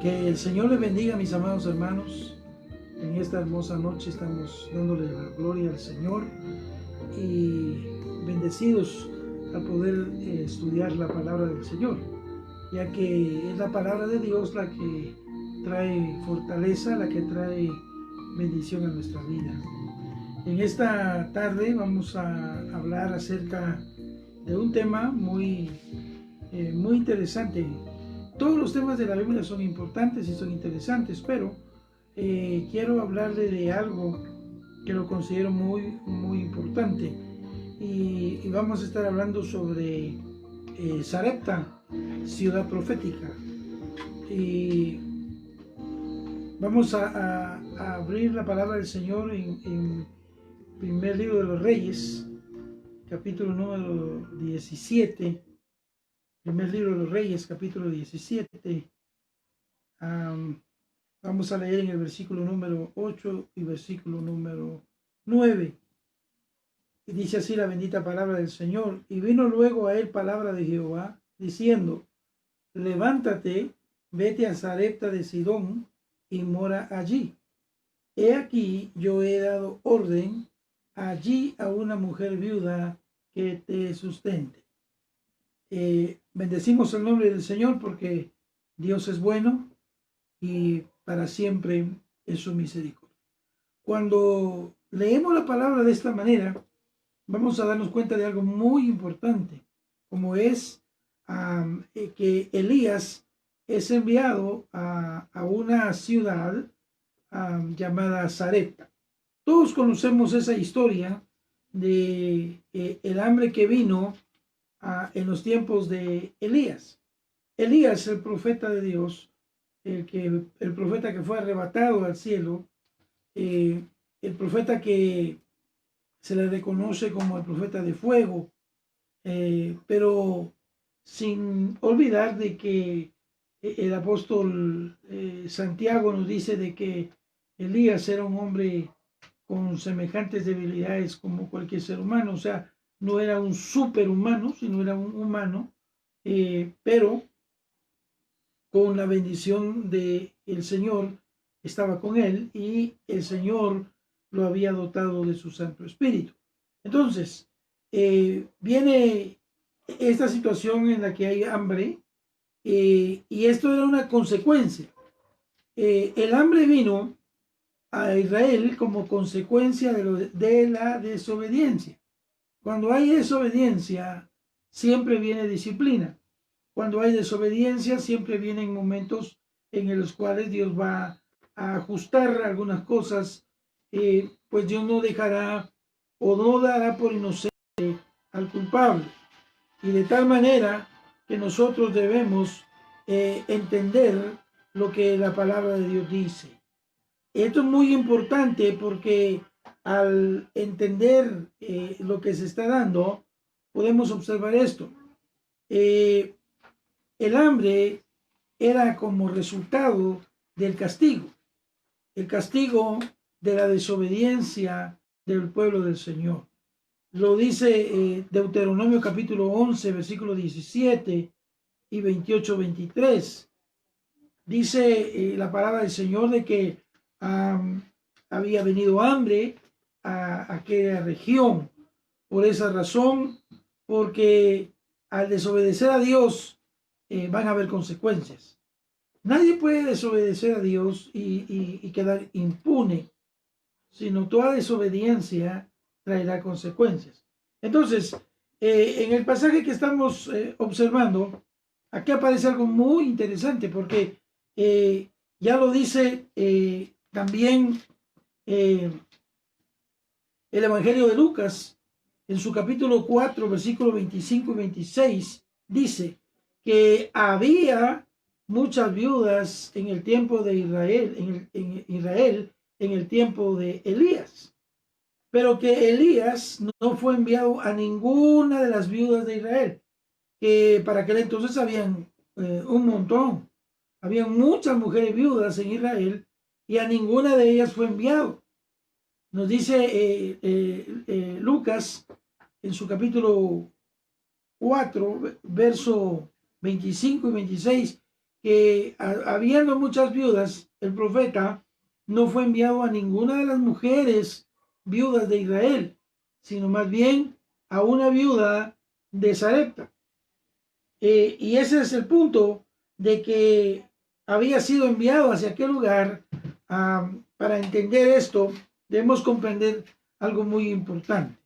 Que el Señor les bendiga, mis amados hermanos. En esta hermosa noche estamos dándole la gloria al Señor y bendecidos al poder estudiar la palabra del Señor, ya que es la palabra de Dios la que trae fortaleza, la que trae bendición a nuestra vida. En esta tarde vamos a hablar acerca de un tema muy interesante. Todos los temas de la Biblia son importantes y son interesantes, pero quiero hablarle de algo que lo considero muy importante. Y vamos a estar hablando sobre Sarepta, ciudad profética. Y vamos a abrir la palabra del Señor en primer libro de los Reyes, capítulo número 17. Primer libro de los Reyes, capítulo 17. Vamos a leer en el versículo número 8 y versículo número 9. Y dice así la bendita palabra del Señor. Y vino luego a él palabra de Jehová, diciendo: levántate, vete a Sarepta de Sidón y mora allí. He aquí yo he dado orden allí a una mujer viuda que te sustente. Bendecimos el nombre del Señor porque Dios es bueno y para siempre es su misericordia. Cuando leemos la palabra de esta manera, vamos a darnos cuenta de algo muy importante, como es que Elías es enviado a una ciudad llamada Sarepta. Todos conocemos esa historia de el hambre que vino en los tiempos de Elías. Elías, el profeta de Dios, el profeta que fue arrebatado al cielo, el profeta que se le reconoce como el profeta de fuego, pero sin olvidar de que el apóstol Santiago nos dice de que Elías era un hombre con semejantes debilidades como cualquier ser humano, o sea, no era un superhumano, sino era un humano, pero con la bendición del Señor estaba con él y el Señor lo había dotado de su Santo Espíritu. Entonces, viene esta situación en la que hay hambre y esto era una consecuencia. El hambre vino a Israel como consecuencia de la desobediencia. Cuando hay desobediencia, siempre viene disciplina. Cuando hay desobediencia, siempre vienen momentos en los cuales Dios va a ajustar algunas cosas, pues Dios no dejará o no dará por inocente al culpable. Y de tal manera que nosotros debemos entender lo que la palabra de Dios dice. Esto es muy importante porque al entender lo que se está dando, podemos observar esto. El hambre era como resultado del castigo, el castigo de la desobediencia del pueblo del Señor. Lo dice Deuteronomio capítulo 11, versículo 17 y 28-23. Dice la palabra del Señor de que había venido hambre a aquella región. Por esa razón, porque al desobedecer a Dios van a haber consecuencias. Nadie puede desobedecer a Dios y quedar impune, sino toda desobediencia traerá consecuencias. Entonces, en el pasaje que estamos observando, aquí aparece algo muy interesante porque ya lo dice también el Evangelio de Lucas, en su capítulo 4, versículos 25 y 26, dice que había muchas viudas en el tiempo de Israel, en Israel, en el tiempo de Elías, pero que Elías no fue enviado a ninguna de las viudas de Israel, que para aquel entonces habían un montón, habían muchas mujeres viudas en Israel y a ninguna de ellas fue enviado. Nos dice Lucas en su capítulo 4, verso 25 y 26, que habiendo muchas viudas, el profeta no fue enviado a ninguna de las mujeres viudas de Israel, sino más bien a una viuda de Sarepta. Y ese es el punto de que había sido enviado hacia aquel lugar. Para entender esto, debemos comprender algo muy importante.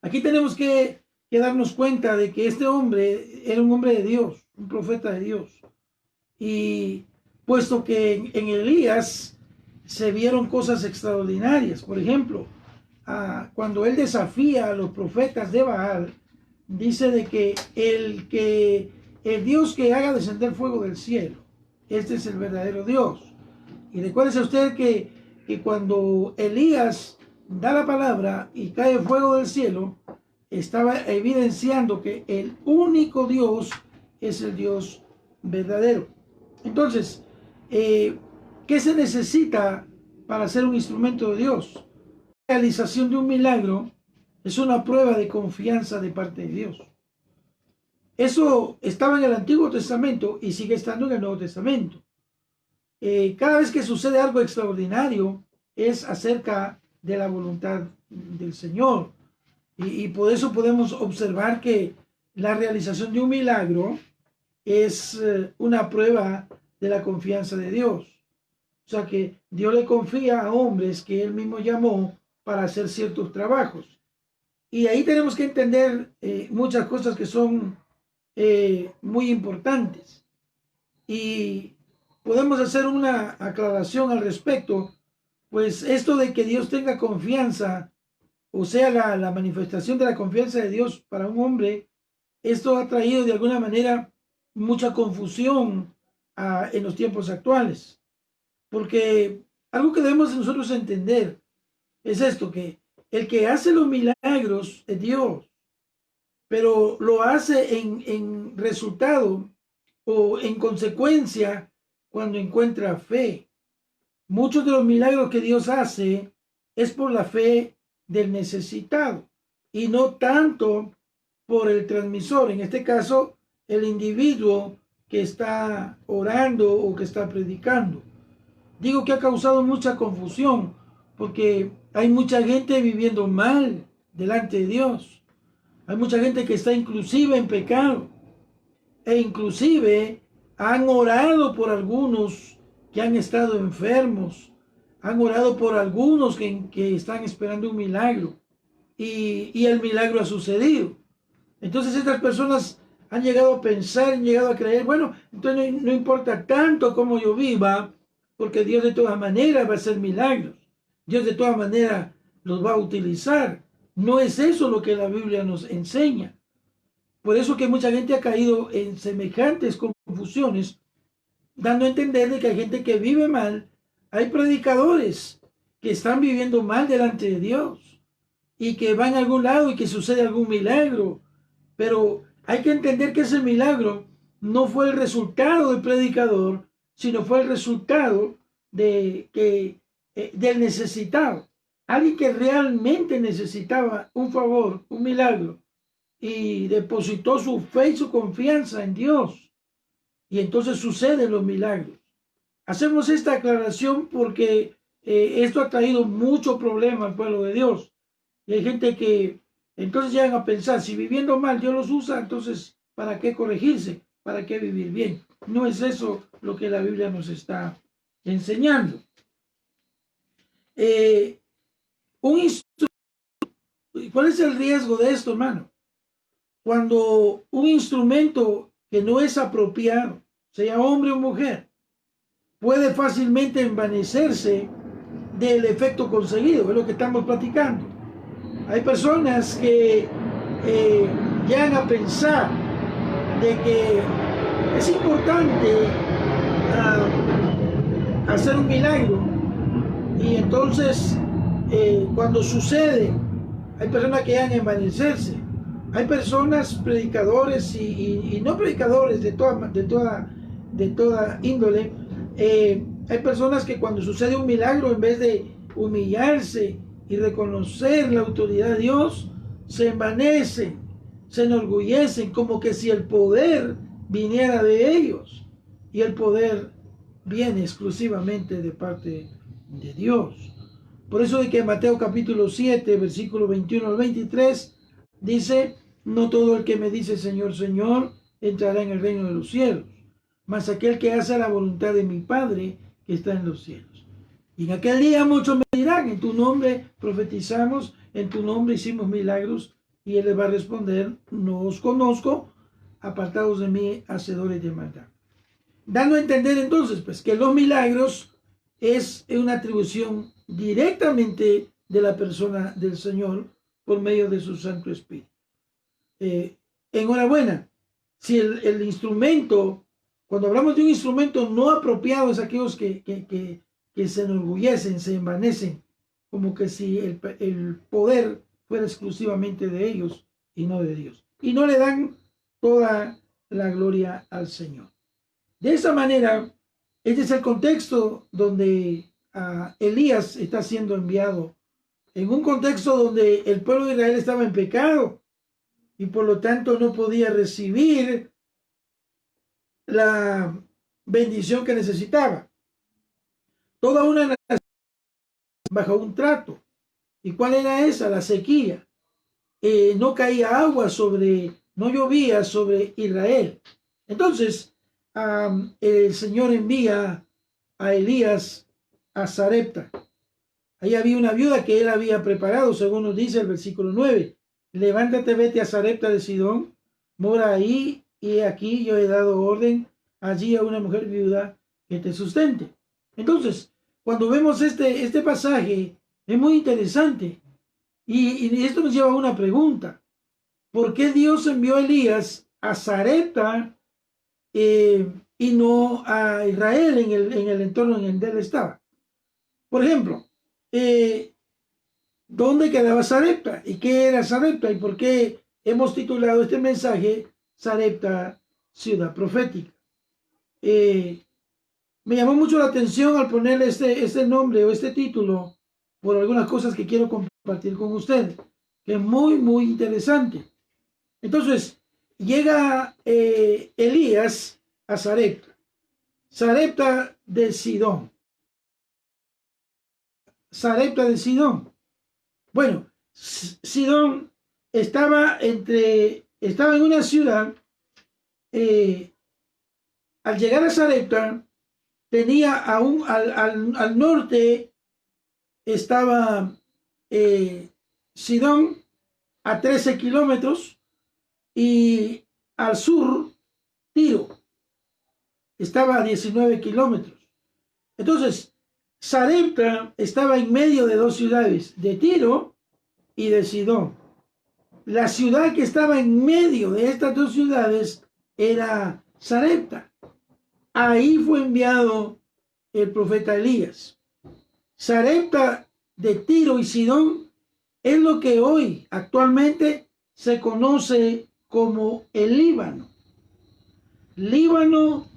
Aquí tenemos que darnos cuenta de que este hombre era un hombre de Dios, un profeta de Dios. Y puesto que en Elías se vieron cosas extraordinarias, por ejemplo, cuando él desafía a los profetas de Baal, dice de que el Dios que haga descender fuego del cielo, este es el verdadero Dios. Y recuérdese usted que cuando Elías da la palabra y cae fuego del cielo, estaba evidenciando que el único Dios es el Dios verdadero. Entonces, ¿qué se necesita para ser un instrumento de Dios? La realización de un milagro es una prueba de confianza de parte de Dios. Eso estaba en el Antiguo Testamento y sigue estando en el Nuevo Testamento. Cada vez que sucede algo extraordinario es acerca de la voluntad del Señor. Y por eso podemos observar que la realización de un milagro es una prueba de la confianza de Dios. O sea que Dios le confía a hombres que Él mismo llamó para hacer ciertos trabajos. Y ahí tenemos que entender muchas cosas que son muy importantes. Y podemos hacer una aclaración al respecto, pues esto de que Dios tenga confianza, o sea, la manifestación de la confianza de Dios para un hombre, esto ha traído de alguna manera mucha confusión en los tiempos actuales. Porque algo que debemos nosotros entender es esto, que el que hace los milagros es Dios, pero lo hace en resultado o en consecuencia cuando encuentra fe. Muchos de los milagros que Dios hace es por la fe del necesitado y no tanto por el transmisor, en este caso el individuo que está orando o que está predicando. Digo que ha causado mucha confusión porque hay mucha gente viviendo mal delante de Dios. Hay mucha gente que está inclusive en pecado e inclusive han orado por algunos que han estado enfermos, han orado por algunos que están esperando un milagro y el milagro ha sucedido. Entonces estas personas han llegado a pensar, han llegado a creer, bueno, entonces no importa tanto cómo yo viva, porque Dios de todas maneras va a hacer milagros. Dios de todas maneras los va a utilizar. No es eso lo que la Biblia nos enseña. Por eso que mucha gente ha caído en semejantes confusiones, dando a entender de que hay gente que vive mal, hay predicadores que están viviendo mal delante de Dios y que van a algún lado y que sucede algún milagro. Pero hay que entender que ese milagro no fue el resultado del predicador, sino fue el resultado del necesitado. Alguien que realmente necesitaba un favor, un milagro, y depositó su fe y su confianza en Dios. Y entonces suceden los milagros. Hacemos esta aclaración porque esto ha traído mucho problema al pueblo de Dios. Y hay gente que entonces llegan a pensar, si viviendo mal Dios los usa, entonces ¿para qué corregirse? ¿Para qué vivir bien? No es eso lo que la Biblia nos está enseñando. ¿Cuál es el riesgo de esto, hermano? Cuando un instrumento que no es apropiado, sea hombre o mujer, puede fácilmente envanecerse del efecto conseguido, es lo que estamos platicando. Hay personas que llegan a pensar de que es importante hacer un milagro y entonces cuando sucede hay personas que llegan a envanecerse. Hay personas, predicadores y no predicadores de toda índole. Hay personas que cuando sucede un milagro, en vez de humillarse y reconocer la autoridad de Dios, se envanecen, se enorgullecen, como que si el poder viniera de ellos. Y el poder viene exclusivamente de parte de Dios. Por eso de que Mateo capítulo 7, versículo 21 al 23, dice, no todo el que me dice Señor, Señor, entrará en el reino de los cielos, mas aquel que hace la voluntad de mi Padre que está en los cielos. Y en aquel día muchos me dirán, en tu nombre profetizamos, en tu nombre hicimos milagros, y él les va a responder, no os conozco, apartados de mí, hacedores de maldad. Dando a entender entonces, pues, que los milagros es una atribución directamente de la persona del Señor por medio de su Santo Espíritu. Enhorabuena, si el instrumento, cuando hablamos de un instrumento no apropiado, es aquellos que se enorgullecen, se envanecen, como que si el poder fuera exclusivamente de ellos y no de Dios. Y no le dan toda la gloria al Señor. De esa manera, este es el contexto donde Elías está siendo enviado, en un contexto donde el pueblo de Israel estaba en pecado y por lo tanto no podía recibir la bendición que necesitaba. Toda una nación bajo un trato. ¿Y cuál era esa? La sequía. No caía agua no llovía sobre Israel. Entonces, el Señor envía a Elías a Sarepta. Ahí había una viuda que él había preparado, según nos dice el versículo 9. Levántate, vete a Sarepta de Sidón, mora ahí, y aquí yo he dado orden allí a una mujer viuda que te sustente. Entonces, cuando vemos este pasaje, es muy interesante. Y esto nos lleva a una pregunta. ¿Por qué Dios envió a Elías a Sarepta y no a Israel en el entorno en el que él estaba? Por ejemplo, ¿dónde quedaba Sarepta? ¿Y qué era Sarepta? ¿Y por qué hemos titulado este mensaje Sarepta, ciudad profética? Me llamó mucho la atención al ponerle este nombre o este título por algunas cosas que quiero compartir con ustedes, que es muy, muy interesante. Entonces, llega Elías a Sarepta, Sarepta de Sidón. Sarepta de Sidón. Bueno, Sidón estaba en una ciudad, al llegar a Sarepta, tenía aún al norte, estaba Sidón a 13 kilómetros y al sur Tiro estaba a 19 kilómetros. Entonces, Sarepta estaba en medio de dos ciudades, de Tiro y de Sidón. La ciudad que estaba en medio de estas dos ciudades era Sarepta. Ahí fue enviado el profeta Elías. Sarepta de Tiro y Sidón es lo que hoy actualmente se conoce como el Líbano. Líbano,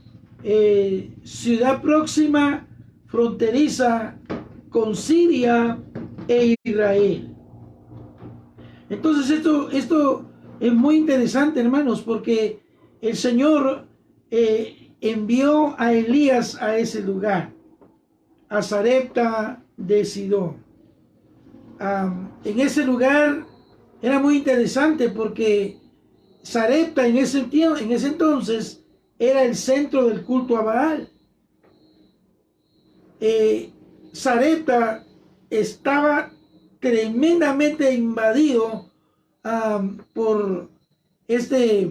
ciudad próxima, fronteriza con Siria e Israel. Entonces esto es muy interesante, hermanos, porque el Señor envió a Elías a ese lugar, a Sarepta de Sidón. En ese lugar era muy interesante porque Sarepta en ese entonces era el centro del culto a Baal. Sarepta estaba tremendamente invadido por este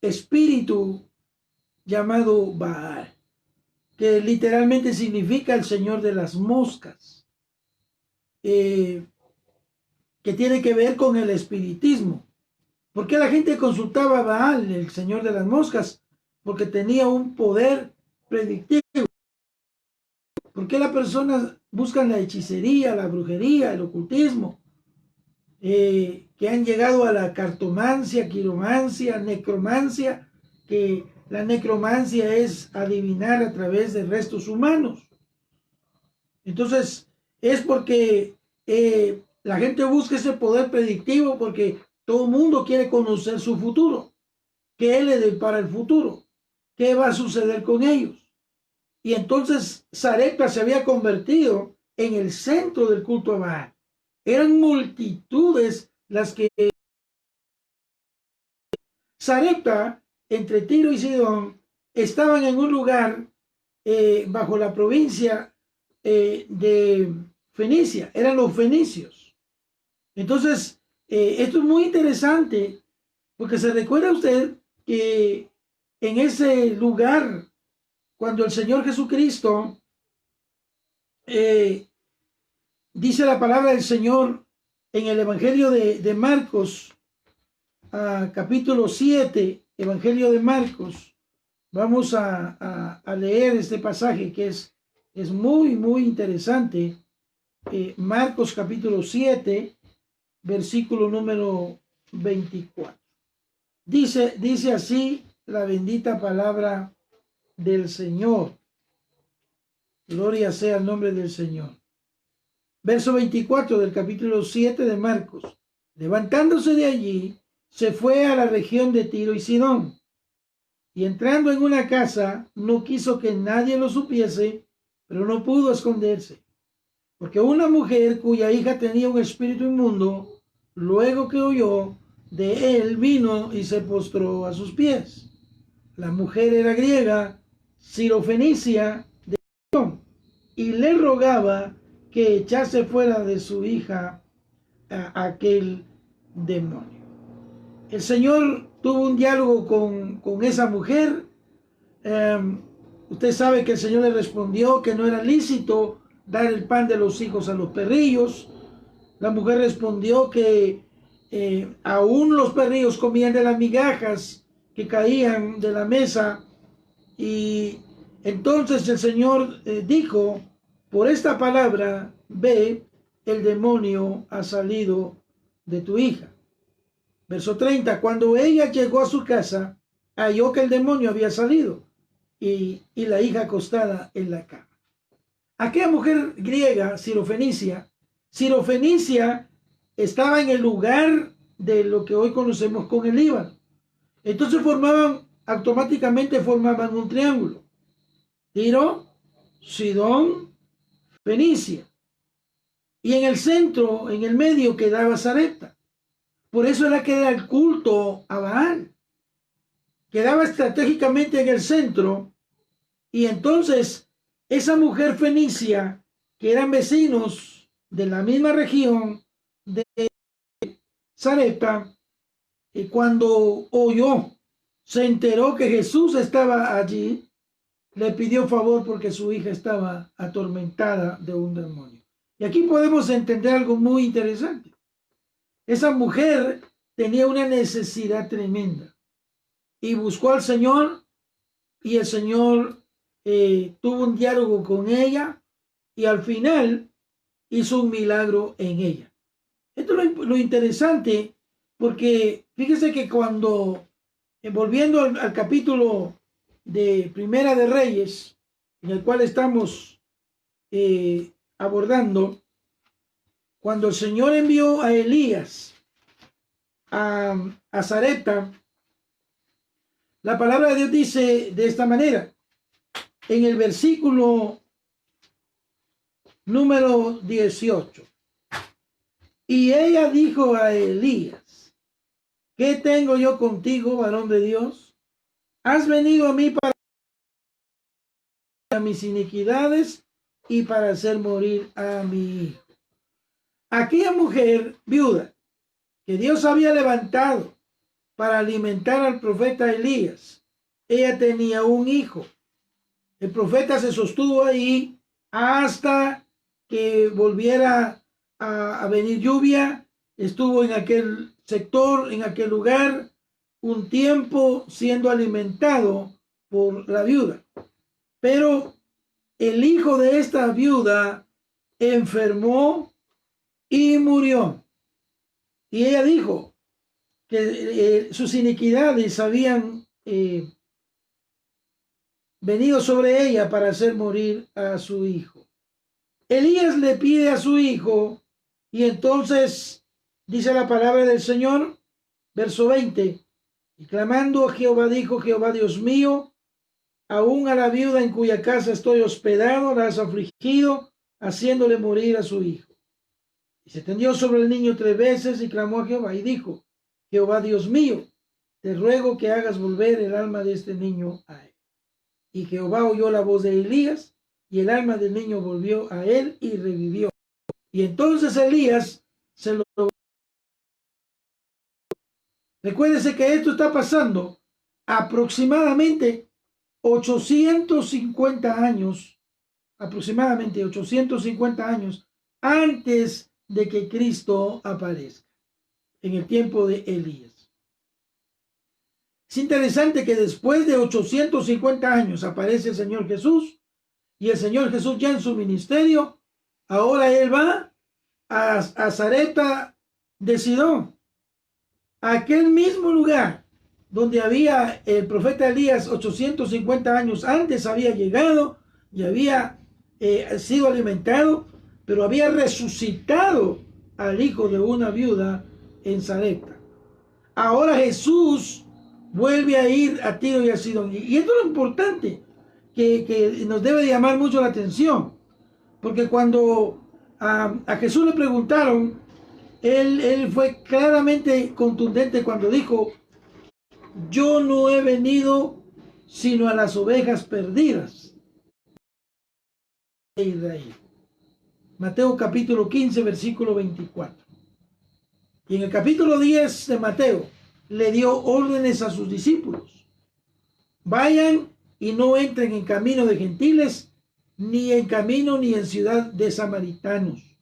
espíritu llamado Baal, que literalmente significa el señor de las moscas, que tiene que ver con el espiritismo. ¿Por qué la gente consultaba a Baal, el señor de las moscas? Porque tenía un poder predictivo. ¿Por qué las personas buscan la hechicería, la brujería, el ocultismo? Que han llegado a la cartomancia, quiromancia, necromancia, que la necromancia es adivinar a través de restos humanos. Entonces, es porque la gente busca ese poder predictivo porque todo el mundo quiere conocer su futuro. qué le depara el futuro, qué va a suceder con ellos. Y entonces Sarepta se había convertido en el centro del culto a Baal. Eran multitudes las que Sarepta, entre Tiro y Sidón, estaban en un lugar bajo la provincia de Fenicia, eran los fenicios. Entonces, esto es muy interesante porque se recuerda usted que en ese lugar, cuando el Señor Jesucristo, dice la palabra del Señor en el Evangelio de Marcos, capítulo 7, Evangelio de Marcos, vamos a leer este pasaje que es muy, muy interesante. Marcos capítulo 7, versículo número 24. Dice así la bendita palabra del Señor. Gloria sea el nombre del Señor. Verso 24 del capítulo 7 de Marcos. Levantándose de allí, se fue a la región de Tiro y Sidón. Y entrando en una casa, no quiso que nadie lo supiese, pero no pudo esconderse. Porque una mujer cuya hija tenía un espíritu inmundo, luego que oyó de él, vino y se postró a sus pies. La mujer era griega, sirofenicia de Sidón, y le rogaba que echase fuera de su hija a aquel demonio. El Señor tuvo un diálogo con esa mujer. Usted sabe que el Señor le respondió que no era lícito dar el pan de los hijos a los perrillos. La mujer respondió que aún los perrillos comían de las migajas que caían de la mesa. Y entonces el Señor dijo, por esta palabra, ve, el demonio ha salido de tu hija. Verso 30, cuando ella llegó a su casa, halló que el demonio había salido y la hija acostada en la cama. Aquella mujer griega, sirofenicia estaba en el lugar de lo que hoy conocemos como el Líbano. Entonces automáticamente formaban un triángulo. Tiro, Sidón, Fenicia. Y en el centro, en el medio, quedaba Sarepta. Por eso era que era el culto a Baal. Quedaba estratégicamente en el centro. Y entonces, esa mujer fenicia, que eran vecinos de la misma región de Sarepta, y cuando oyó, se enteró que Jesús estaba allí, le pidió favor porque su hija estaba atormentada de un demonio. Y aquí podemos entender algo muy interesante. Esa mujer tenía una necesidad tremenda y buscó al Señor, y el Señor tuvo un diálogo con ella y al final hizo un milagro en ella. Esto es lo interesante, porque fíjese que cuando, volviendo al capítulo de Primera de Reyes, en el cual estamos abordando, cuando el Señor envió a Elías a Sarepta, la palabra de Dios dice de esta manera, en el versículo número 18. Y ella dijo a Elías, ¿qué tengo yo contigo, varón de Dios? Has venido a mí para mis iniquidades y para hacer morir a mi hijo. Aquella mujer viuda que Dios había levantado para alimentar al profeta Elías, ella tenía un hijo. El profeta se sostuvo ahí hasta que volviera a venir lluvia. Estuvo en aquel sector, en aquel lugar, un tiempo siendo alimentado por la viuda. Pero el hijo de esta viuda enfermó y murió. Y ella dijo que sus iniquidades habían venido sobre ella para hacer morir a su hijo. Elías le pide a su hijo, y entonces dice la palabra del Señor, verso 20, Y clamando a Jehová dijo, Jehová Dios mío, aún a la viuda en cuya casa estoy hospedado, la has afligido, haciéndole morir a su hijo. Y se tendió sobre el niño 3 veces y clamó a Jehová y dijo, Jehová Dios mío, te ruego que hagas volver el alma de este niño a él. Y Jehová oyó la voz de Elías, y el alma del niño volvió a él y revivió. Y entonces Elías se lo... Recuérdese que esto está pasando aproximadamente 850 años, antes de que Cristo aparezca, en el tiempo de Elías. Es interesante que después de 850 años aparece el Señor Jesús, y el Señor Jesús ya en su ministerio, ahora Él va a Sarepta de Sidón, aquel mismo lugar donde había el profeta Elías 850 años antes había llegado y había sido alimentado, pero había resucitado al hijo de una viuda en Sarepta. Ahora Jesús vuelve a ir a Tiro y a Sidón. Y esto es lo importante que nos debe llamar mucho la atención, porque cuando a Jesús le preguntaron, él fue claramente contundente cuando dijo, yo no he venido sino a las ovejas perdidas de Israel. Mateo capítulo 15, versículo 24. Y en el capítulo 10 de Mateo le dio órdenes a sus discípulos. Vayan y no entren en camino de gentiles, ni en camino ni en ciudad de samaritanos,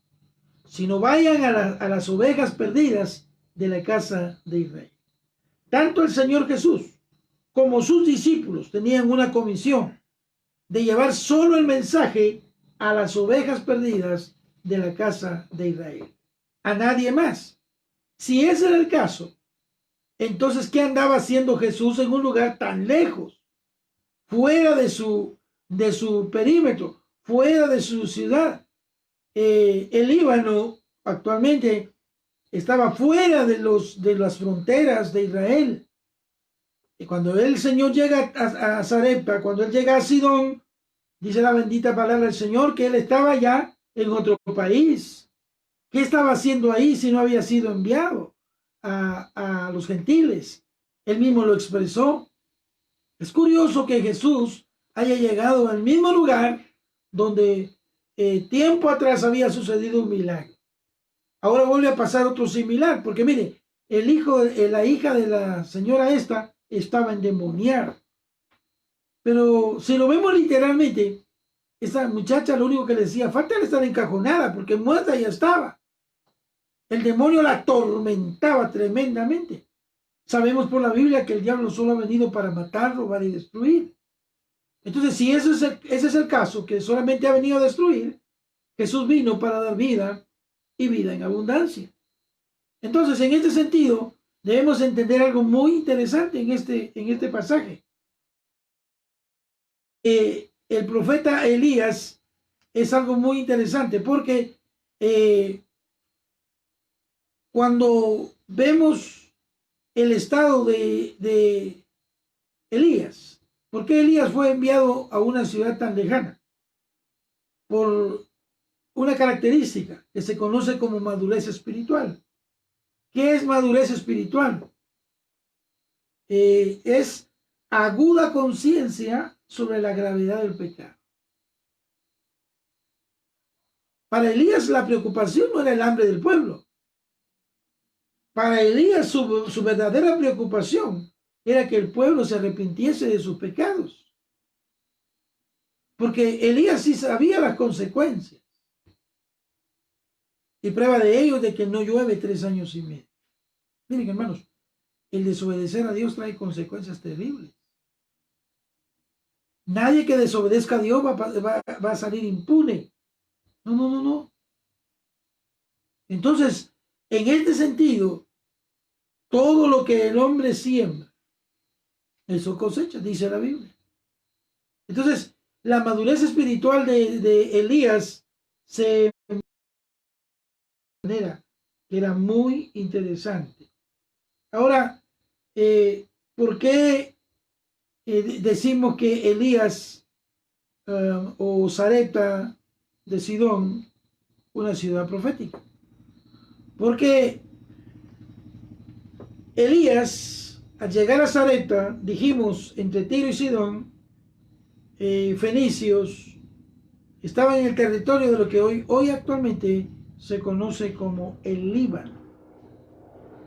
sino vayan a las ovejas perdidas de la casa de Israel. Tanto el Señor Jesús como sus discípulos tenían una comisión de llevar solo el mensaje a las ovejas perdidas de la casa de Israel, a nadie más. Si ese era el caso, entonces, ¿qué andaba haciendo Jesús en un lugar tan lejos, fuera de su perímetro, fuera de su ciudad? El Líbano actualmente estaba fuera de las fronteras de Israel. Y cuando el Señor llega a Sarepta, cuando él llega a Sidón, dice la bendita palabra del Señor que él estaba ya en otro país. ¿Qué estaba haciendo ahí si no había sido enviado a los gentiles? Él mismo lo expresó. Es curioso que Jesús haya llegado al mismo lugar donde tiempo atrás había sucedido un milagro. Ahora vuelve a pasar otro similar, porque mire, la hija de la señora esta estaba endemoniada. Pero si lo vemos literalmente, esa muchacha lo único que le decía, falta de estar encajonada, porque muerta ya estaba. El demonio la atormentaba tremendamente. Sabemos por la Biblia que el diablo solo ha venido para matar, robar y destruir. Entonces, si ese es el caso, que solamente ha venido a destruir, Jesús vino para dar vida y vida en abundancia. Entonces, en este sentido, debemos entender algo muy interesante en este pasaje. El profeta Elías es algo muy interesante porque cuando vemos el estado de Elías, ¿por qué Elías fue enviado a una ciudad tan lejana? Por una característica que se conoce como madurez espiritual. ¿Qué es madurez espiritual? Es aguda conciencia sobre la gravedad del pecado. Para Elías la preocupación no era el hambre del pueblo. Para Elías su verdadera preocupación era que el pueblo se arrepintiese de sus pecados. Porque Elías sí sabía las consecuencias. Y prueba de ello es de que no llueve 3 años y medio. Miren, hermanos, el desobedecer a Dios trae consecuencias terribles. Nadie que desobedezca a Dios va a salir impune. No. Entonces, en este sentido, todo lo que el hombre siembra, eso cosecha, dice la Biblia. Entonces, la madurez espiritual de Elías se manera que era muy interesante. Ahora, ¿por qué decimos que Elías o Sarepta de Sidón, una ciudad profética? Porque Elías, al llegar a Sarepta, dijimos, entre Tiro y Sidón, fenicios, estaba en el territorio de lo que hoy actualmente se conoce como el Líbano.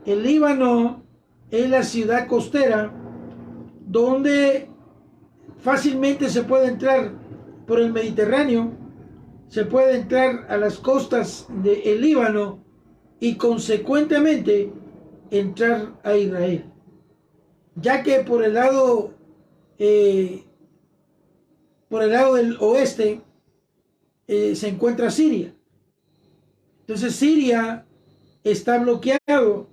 El Líbano es la ciudad costera donde fácilmente se puede entrar por el Mediterráneo, se puede entrar a las costas del Líbano y consecuentemente entrar a Israel, ya que por el lado del oeste se encuentra Siria. Entonces Siria está bloqueado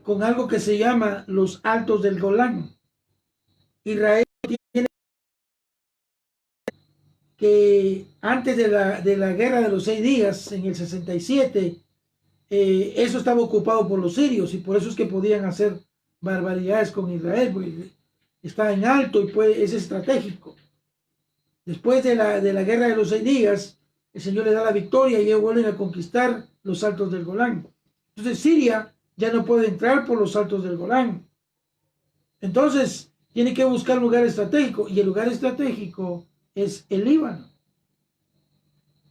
con algo que se llama los Altos del Golán. Israel tiene que antes de la guerra de los 6 días, en el 67, eso estaba ocupado por los sirios y por eso es que podían hacer barbaridades con Israel, porque está en alto y es estratégico. Después de la guerra de los 6 días, el Señor le da la victoria y ellos vuelven a conquistar los Altos del Golán. Entonces Siria ya no puede entrar por los Altos del Golán. Entonces tiene que buscar un lugar estratégico y el lugar estratégico es el Líbano.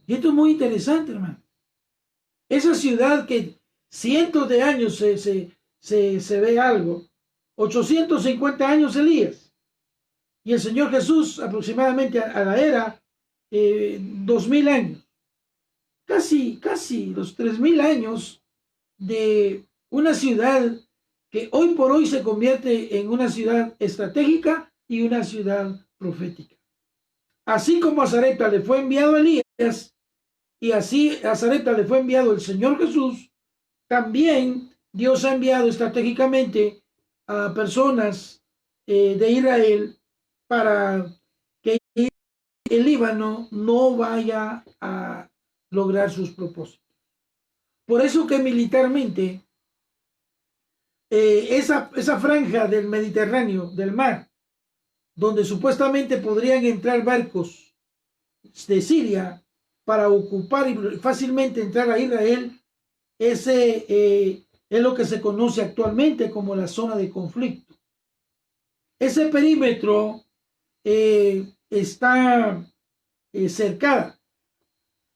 Y esto es muy interesante, hermano. Esa ciudad que cientos de años se ve algo, 850 años Elías, y el Señor Jesús aproximadamente a la era 2000 años, casi los 3000 años de una ciudad que hoy por hoy se convierte en una ciudad estratégica y una ciudad profética. Así como a Sarepta le fue enviado Elías, y así a Sarepta le fue enviado el Señor Jesús, también Dios ha enviado estratégicamente a personas de Israel para que el Líbano no vaya a lograr sus propósitos. Por eso que militarmente esa franja del Mediterráneo, del mar, donde supuestamente podrían entrar barcos de Siria para ocupar y fácilmente entrar a Israel, ese es lo que se conoce actualmente como la zona de conflicto. Ese perímetro está cercada.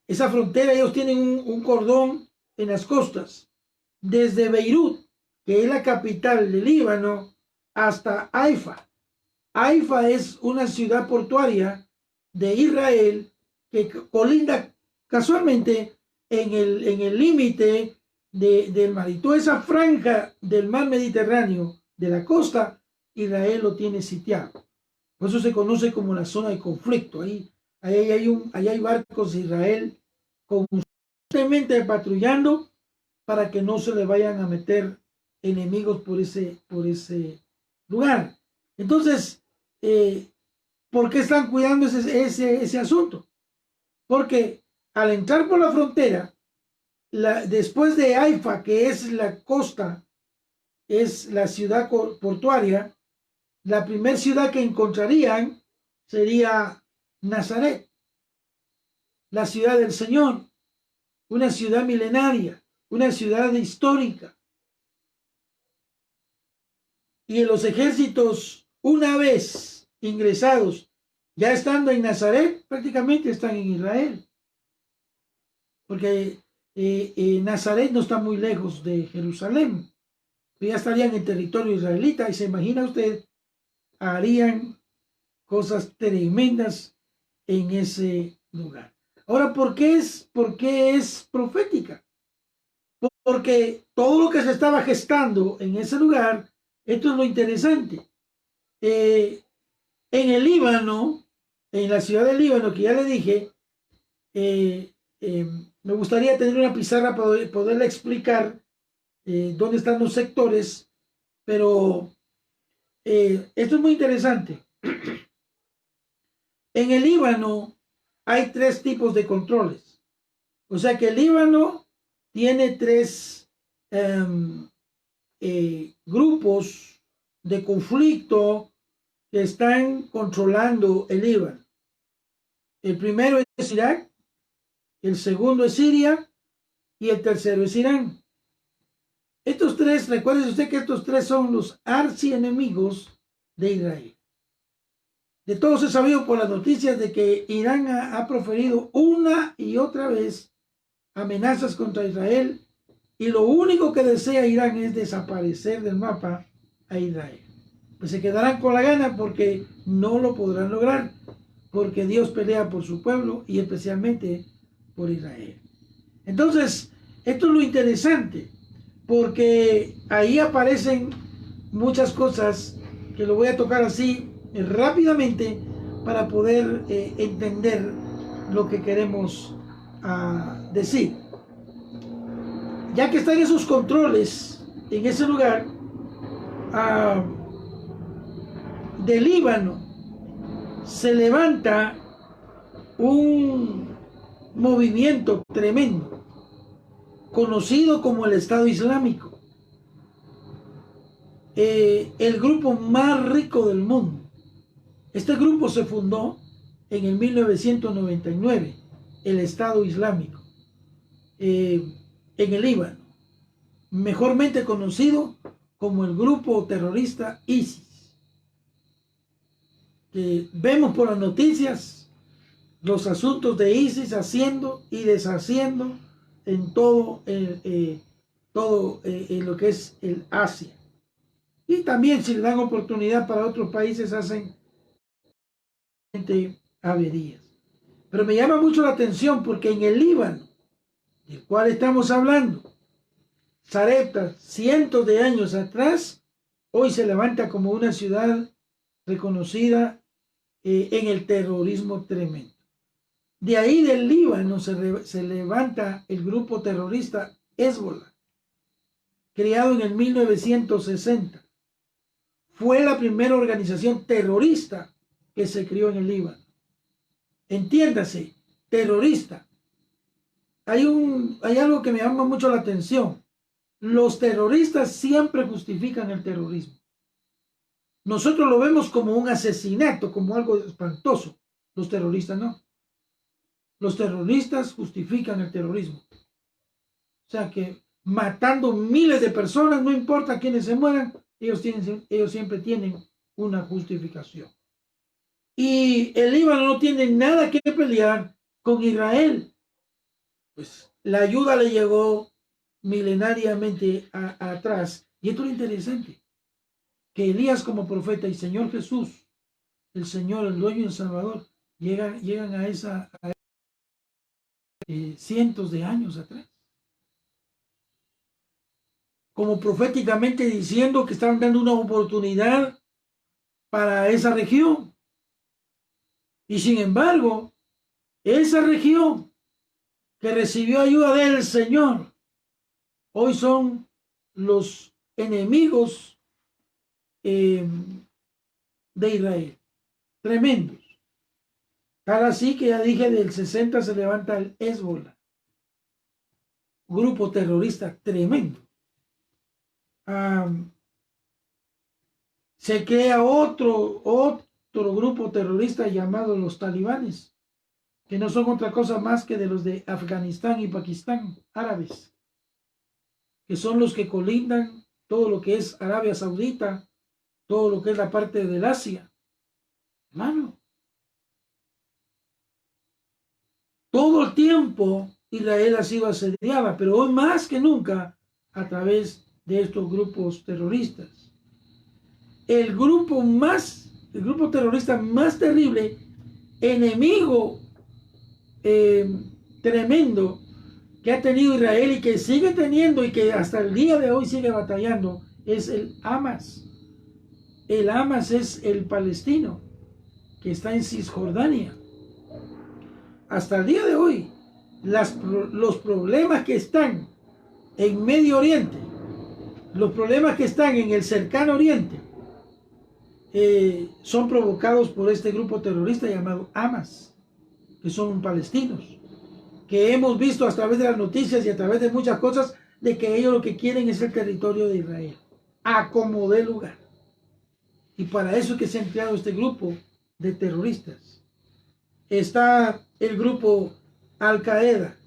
Esa frontera, ellos tienen un cordón en las costas, desde Beirut, que es la capital del Líbano, hasta Haifa. Haifa es una ciudad portuaria de Israel que colinda casualmente en el límite del mar. Y toda esa franja del mar Mediterráneo, de la costa, Israel lo tiene sitiado. Por eso se conoce como la zona de conflicto. Ahí hay barcos de Israel constantemente patrullando para que no se le vayan a meter enemigos por ese lugar. Entonces, ¿por qué están cuidando ese asunto? Porque al entrar por la frontera, después de Haifa, que es la costa, es la ciudad portuaria, la primera ciudad que encontrarían sería Nazaret, la ciudad del Señor, una ciudad milenaria, una ciudad histórica. Y en los ejércitos, una vez ingresados, ya estando en Nazaret, prácticamente están en Israel. Porque Nazaret no está muy lejos de Jerusalén. Ya estarían en territorio israelita y se imagina usted, harían cosas tremendas en ese lugar. Ahora, ¿por qué es profética? Porque todo lo que se estaba gestando en ese lugar, esto es lo interesante. En el Líbano, en la ciudad del Líbano, que ya le dije, me gustaría tener una pizarra para poderle explicar dónde están los sectores, pero esto es muy interesante. En el Líbano hay 3 tipos de controles. O sea que el Líbano tiene 3 grupos de conflicto que están controlando el Líbano. El primero es Irak, el segundo es Siria y el tercero es Irán. Estos tres, recuerde usted que estos tres son los archienemigos de Israel. De todos es sabido por las noticias de que Irán ha proferido una y otra vez amenazas contra Israel y lo único que desea Irán es desaparecer del mapa a Israel. Pues se quedarán con la gana porque no lo podrán lograr, porque Dios pelea por su pueblo y especialmente por Israel. Entonces, esto es lo interesante, porque ahí aparecen muchas cosas que lo voy a tocar así rápidamente para poder entender lo que queremos decir. Ya que están esos controles en ese lugar del Líbano, se levanta un movimiento tremendo conocido como el Estado Islámico, el grupo más rico del mundo. Este grupo se fundó en el 1999, el Estado Islámico, en el Líbano, mejormente conocido como el grupo terrorista ISIS. Vemos por las noticias los asuntos de ISIS haciendo y deshaciendo en todo lo que es el Asia. Y también si le dan oportunidad para otros países hacen averías. Pero me llama mucho la atención porque en el Líbano, del cual estamos hablando, Sarepta, cientos de años atrás, hoy se levanta como una ciudad reconocida en el terrorismo tremendo. De ahí del Líbano se levanta el grupo terrorista Hezbollah, creado en el 1960. Fue la primera organización terrorista que se creó en el Líbano. Entiéndase, terrorista. Hay algo que me llama mucho la atención. Los terroristas siempre justifican el terrorismo. Nosotros lo vemos como un asesinato, como algo espantoso. Los terroristas no. Los terroristas justifican el terrorismo. O sea que matando miles de personas, no importa quiénes se mueran, ellos siempre tienen una justificación. Y el Líbano no tiene nada que pelear con Israel. Pues la ayuda le llegó milenariamente atrás. Y esto es lo interesante, que Elías como profeta y Señor Jesús, el Señor, el dueño y el Salvador, llegan a cientos de años atrás. Como proféticamente diciendo que estaban dando una oportunidad para esa región. Y sin embargo, esa región que recibió ayuda del Señor, hoy son los enemigos de Israel. Tremendos. Tal así que ya dije, del 60 se levanta el Hezbollah, grupo terrorista tremendo. Se crea otro grupo terrorista llamado los talibanes, que no son otra cosa más que de los de Afganistán y Pakistán, árabes, que son los que colindan todo lo que es Arabia Saudita, todo lo que es la parte del Asia. Hermano, todo el tiempo Israel ha sido asediada, pero hoy más que nunca a través de estos grupos terroristas. El grupo terrorista más terrible, enemigo tremendo que ha tenido Israel y que sigue teniendo y que hasta el día de hoy sigue batallando, es el Hamas. El Hamas es el palestino que está en Cisjordania. Hasta el día de hoy, los problemas que están en Medio Oriente, los problemas que están en el cercano Oriente, son provocados por este grupo terrorista llamado Hamas, que son palestinos, que hemos visto a través de las noticias y a través de muchas cosas de que ellos lo que quieren es el territorio de Israel, a como dé lugar. Y para eso es que se ha creado este grupo de terroristas. Está el grupo Al Qaeda,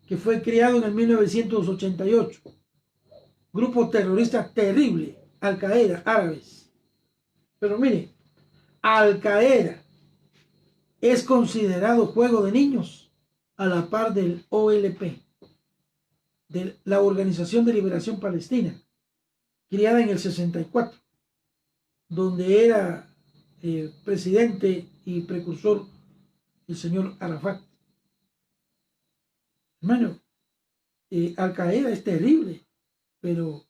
que fue creado en el 1988. Grupo terrorista terrible, Al Qaeda, árabes. Pero mire, Al Qaeda es considerado juego de niños a la par del OLP, de la Organización de Liberación Palestina, creada en el 64, donde era presidente y precursor el señor Arafat. Hermano, Al Qaeda es terrible, pero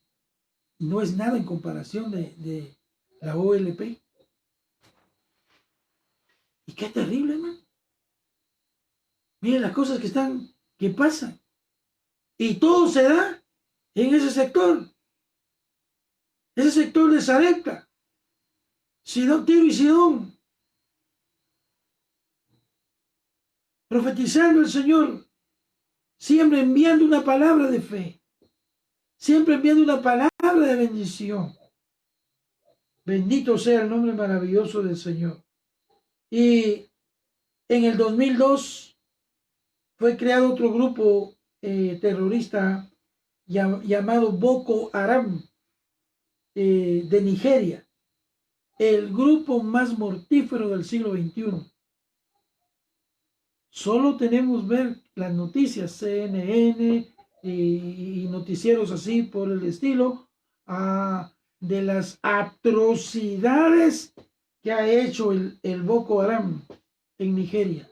no es nada en comparación de la OLP. Y qué terrible, hermano. Miren las cosas que pasan. Y todo se da en ese sector. Ese sector de Sarepta, Sidón, Tiro y Sidón. Profetizando el Señor, siempre enviando una palabra de fe, siempre enviando una palabra de bendición. Bendito sea el nombre maravilloso del Señor. Y en el 2002 fue creado otro grupo terrorista llamado Boko Haram de Nigeria, el grupo más mortífero del siglo XXI. Solo tenemos ver las noticias, CNN y noticieros así por el estilo, de las atrocidades que ha hecho el Boko Haram en Nigeria.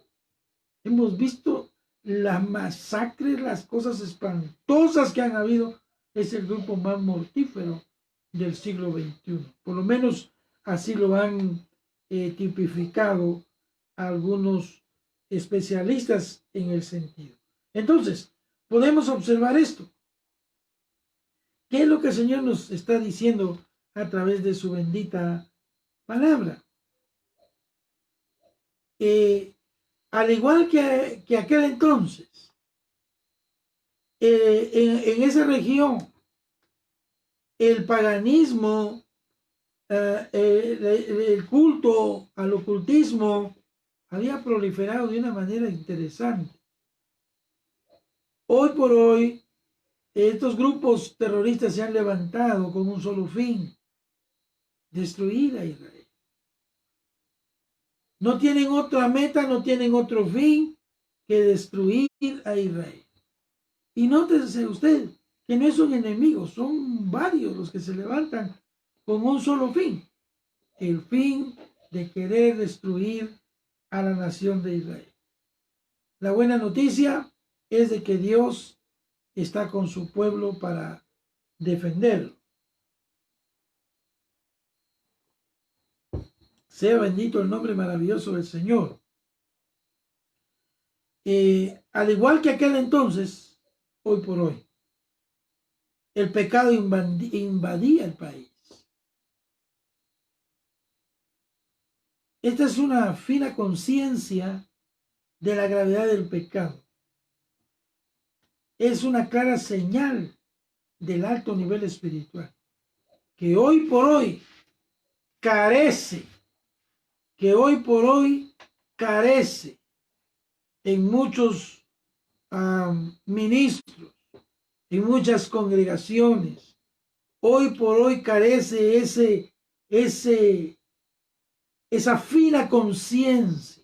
Hemos visto las masacres, las cosas espantosas que han habido. Es el grupo más mortífero del siglo XXI. Por lo menos así lo han tipificado algunos especialistas en el sentido. Entonces, podemos observar esto. ¿Qué es lo que el Señor nos está diciendo a través de su bendita palabra? Al igual que aquel entonces, en esa región, el paganismo, el culto al ocultismo, había proliferado de una manera interesante. Hoy por hoy, estos grupos terroristas se han levantado con un solo fin: destruir a Israel. No tienen otra meta, no tienen otro fin que destruir a Israel. Y nótese usted que no son enemigos, son varios los que se levantan con un solo fin: el fin de querer destruir a la nación de Israel. La buena noticia es de que Dios está con su pueblo para defenderlo. Sea bendito el nombre maravilloso del Señor. Al igual que aquel entonces, hoy por hoy, el pecado invadía el país. Esta es una fina conciencia de la gravedad del pecado. Es una clara señal del alto nivel espiritual que hoy por hoy carece en muchos ministros, en muchas congregaciones. Hoy por hoy carece esa fina conciencia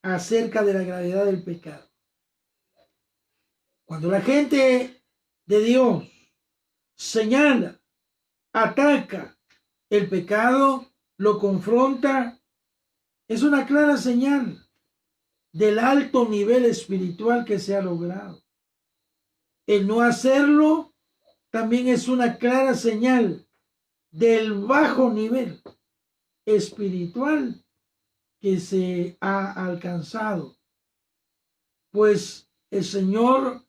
acerca de la gravedad del pecado. Cuando la gente de Dios señala, ataca el pecado, lo confronta, es una clara señal del alto nivel espiritual que se ha logrado. El no hacerlo también es una clara señal del bajo nivel espiritual que se ha alcanzado, pues el Señor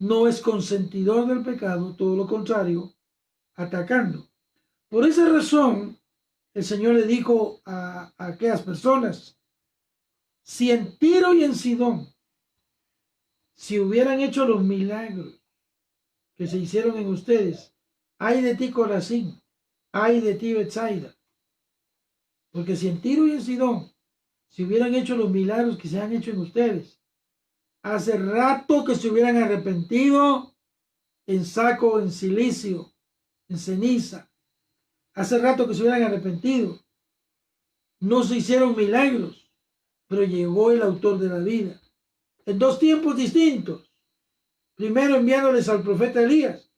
no es consentidor del pecado, todo lo contrario, atacando. Por esa razón, el Señor le dijo a aquellas personas: si en Tiro y en Sidón, si hubieran hecho los milagros que se hicieron en ustedes, ay de ti, Corazín, Ay de ti, Betsaida, porque si en Tiro y en Sidón se hubieran hecho los milagros que se han hecho en ustedes, hace rato que se hubieran arrepentido en saco, en silicio, en ceniza. Hace rato que se hubieran arrepentido. No se hicieron milagros, pero llegó el autor de la vida. En dos tiempos distintos. Primero enviándoles al profeta Elías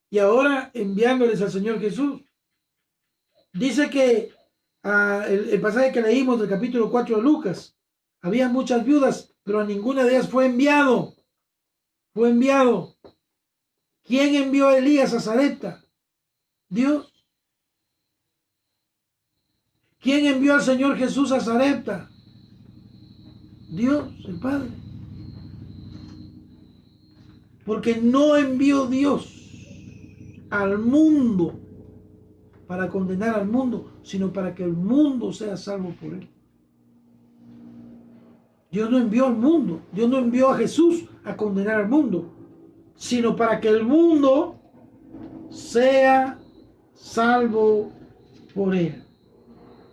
y ahora enviándoles al Señor Jesús. Dice que el pasaje que leímos del capítulo 4 de Lucas, había muchas viudas, pero a ninguna de ellas fue enviado. Fue enviado. ¿Quién envió a Elías a Sarepta? Dios. ¿Quién envió al Señor Jesús a Sarepta? Dios, el Padre. Porque no envió Dios al mundo para condenar al mundo, sino para que el mundo sea salvo por él. Dios no envió al mundo, Dios no envió a Jesús a condenar al mundo, sino para que el mundo sea salvo por él.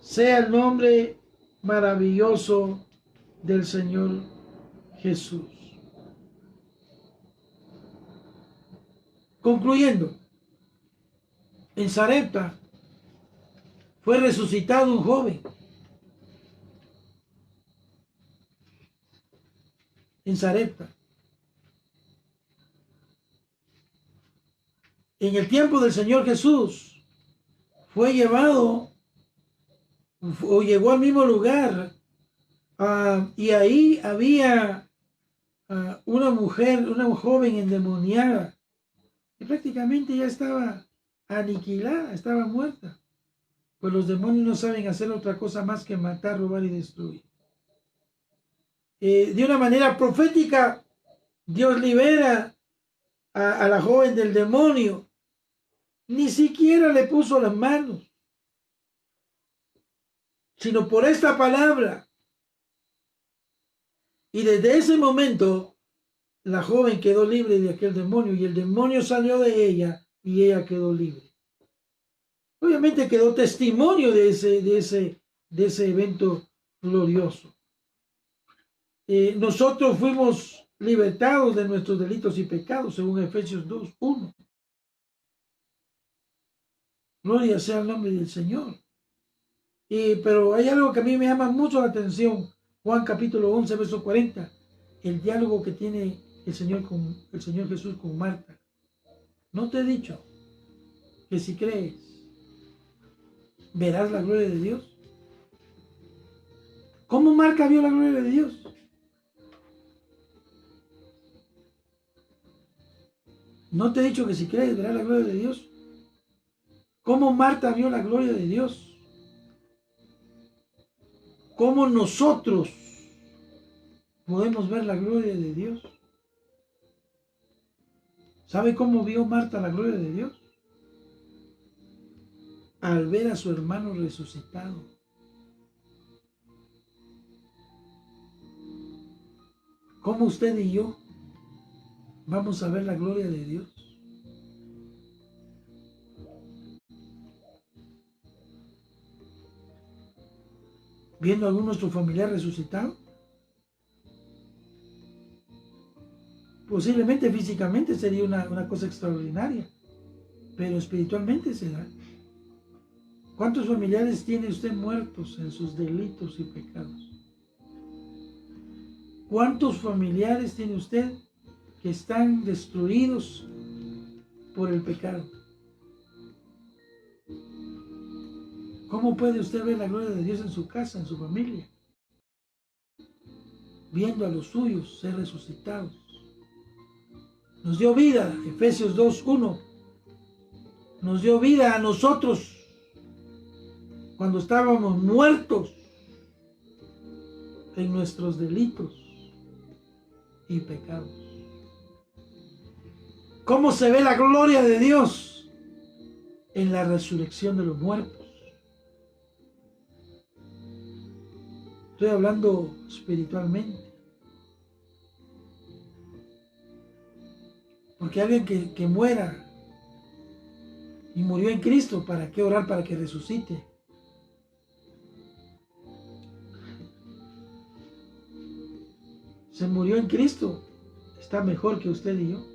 Sea el nombre maravilloso del Señor Jesús. Concluyendo, en Sarepta fue resucitado un joven. En Sarepta. En el tiempo del Señor Jesús fue llevado o llegó al mismo lugar y ahí había una mujer, una joven endemoniada que prácticamente ya estaba aniquilada, estaba muerta. Pues los demonios no saben hacer otra cosa más que matar, robar y destruir. De una manera profética, Dios libera a la joven del demonio. Ni siquiera le puso las manos, sino por esta palabra. Y desde ese momento, la joven quedó libre de aquel demonio y el demonio salió de ella y ella quedó libre. Obviamente quedó testimonio de ese evento glorioso. Nosotros fuimos libertados de nuestros delitos y pecados, según Efesios 2:1. Gloria sea el nombre del Señor. Pero hay algo que a mí me llama mucho la atención. Juan capítulo 11, verso 40. El diálogo que tiene el Señor Jesús con Marta. ¿No te he dicho que si crees, verás la gloria de Dios? ¿Cómo Marta vio la gloria de Dios? ¿No te he dicho que si crees, verás la gloria de Dios? ¿Cómo Marta vio la gloria de Dios? ¿Cómo nosotros podemos ver la gloria de Dios? ¿Sabe cómo vio Marta la gloria de Dios? Al ver a su hermano resucitado. ¿Cómo usted y yo vamos a ver la gloria de Dios? ¿Viendo a algún nuestro familiar resucitado? Posiblemente físicamente sería una cosa extraordinaria, pero espiritualmente será. ¿Cuántos familiares tiene usted muertos en sus delitos y pecados? ¿Cuántos familiares tiene usted que están destruidos por el pecado? ¿Cómo puede usted ver la gloria de Dios en su casa, en su familia? Viendo a los suyos ser resucitados. Nos dio vida, Efesios 2:1. Nos dio vida a nosotros cuando estábamos muertos en nuestros delitos y pecados. ¿Cómo se ve la gloria de Dios? En la resurrección de los muertos. Estoy hablando espiritualmente. Porque alguien que muera y murió en Cristo, ¿para qué orar para que resucite? Se murió en Cristo, está mejor que usted y yo.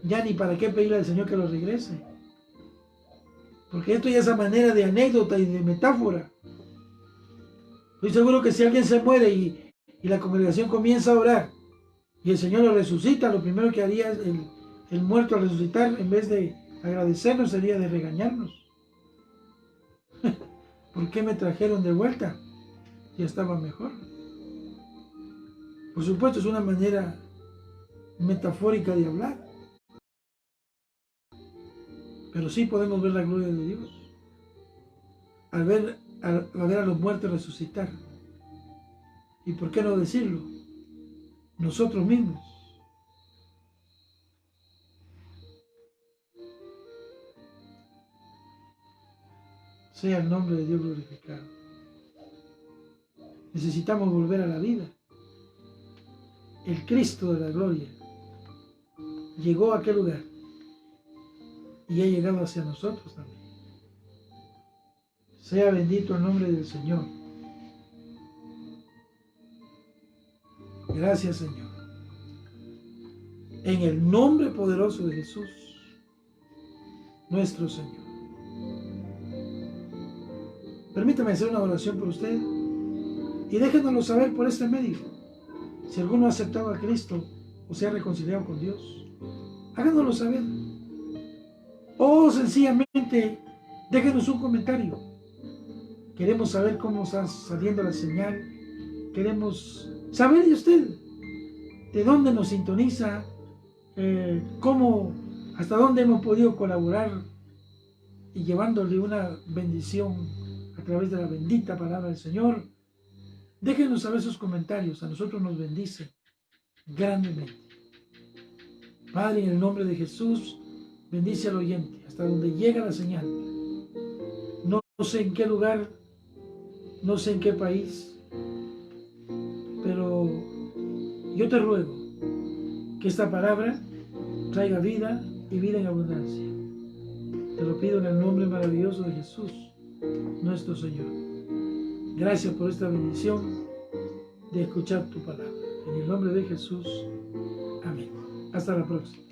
Ya ni para qué pedirle al Señor que lo regrese. Porque esto ya es a manera de anécdota y de metáfora. Estoy seguro que si alguien se muere y la congregación comienza a orar y el Señor lo resucita, lo primero que haría el muerto al resucitar, en vez de agradecernos, sería de regañarnos. ¿Por qué me trajeron de vuelta? Ya estaba mejor. Por supuesto, es una manera metafórica de hablar. Pero sí podemos ver la gloria de Dios al ver a los muertos resucitar. ¿Y por qué no decirlo? Nosotros mismos. Sea el nombre de Dios glorificado. Necesitamos volver a la vida. El Cristo de la gloria llegó a aquel lugar y ha llegado hacia nosotros también. Sea bendito el nombre del Señor. Gracias, Señor. En el nombre poderoso de Jesús, nuestro Señor. Permítame hacer una oración por usted y déjenoslo saber por este medio. Si alguno ha aceptado a Cristo o se ha reconciliado con Dios, háganoslo saber. O sencillamente, déjenos un comentario. Queremos saber cómo está saliendo la señal. Queremos saber de usted, de dónde nos sintoniza, cómo, hasta dónde hemos podido colaborar y llevándole una bendición a través de la bendita palabra del Señor. Déjenos saber sus comentarios, a nosotros nos bendice grandemente. Padre, en el nombre de Jesús, bendice al oyente hasta donde llega la señal. No sé en qué lugar, no sé en qué país, pero yo te ruego que esta palabra traiga vida y vida en abundancia. Te lo pido en el nombre maravilloso de Jesús, nuestro Señor. Gracias por esta bendición de escuchar tu palabra. En el nombre de Jesús. Amén. Hasta la próxima.